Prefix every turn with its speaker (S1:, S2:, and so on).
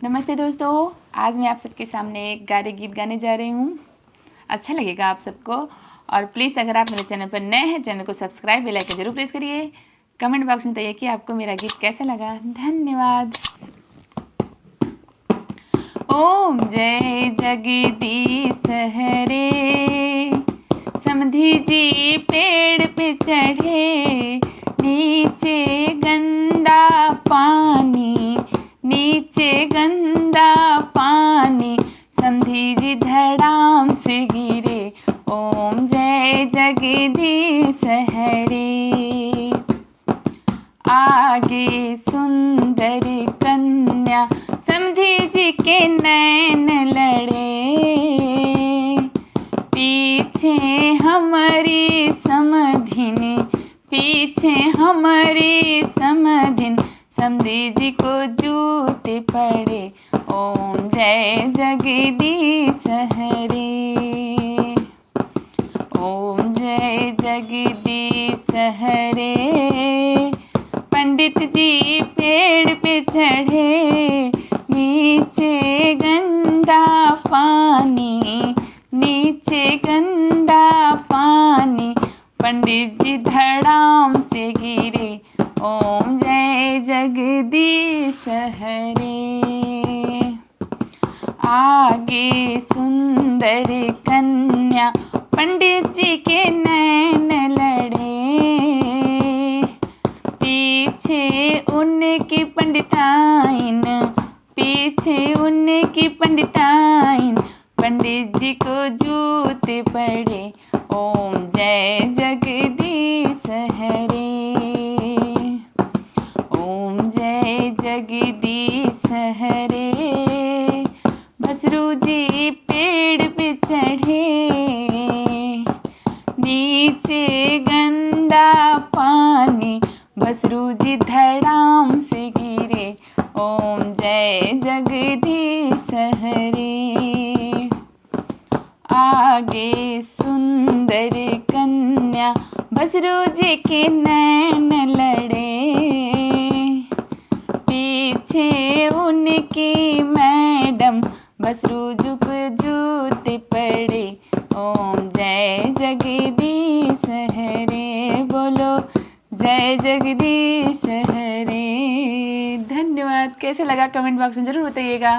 S1: नमस्ते दोस्तों, आज मैं आप सबके सामने एक गाने गाने जा रही हूँ। अच्छा लगेगा आप सबको। और प्लीज़ अगर आप मेरे चैनल पर नए हैं, चैनल को सब्सक्राइब, बेल आइकन जरूर प्रेस करिए। कमेंट बॉक्स में बताइए कि आपको मेरा गीत कैसा लगा। धन्यवाद। ओम जय जगदीश हरे, समधी जी पेड़ पे चढ़े, नीचे गंदा पानी, नीचे गंदा पानी, समधी जी धड़ाम से गिरे। ओम जय जगदीश हरे। आगे सुंदर कन्या, समधी जी के नैन लड़े, पीछे हमारी समधिन, पीछे हमारी समधिन, समधी जी को जूते पड़े। ओम जय जगदीश हरे। ओम जय जगदीश हरे। पंडित जी पेड़ पे चढ़े, नीचे गंदा पानी, नीचे गंदा पानी, पंडित जी धड़ाम से गिरे। ओम जय जगदीश हरे। आगे सुंदर कन्या, पंडित जी के नैन लड़े, पीछे उनकी पंडिताइन, पीछे उनकी पंडिताइन, पंडित जी को जूते पड़े। ओम जय जगदीश हरे। ओम जय जगदीश हरे। भसरू जी पेड़ पे चढ़े, नीचे गंदा पानी, भसरू जी धड़ाम से गिरे। ओम जय जगदीश हरे। आगे सुंदर कन्या, भसरू जी के नैन लड़े, पीछे उनकी मैडम, भसरू जी को जूते पड़े। ओम जय जगदीश हरे। बोलो जय जगदीश हरे। धन्यवाद। कैसे लगा कमेंट बॉक्स में ज़रूर बताइएगा।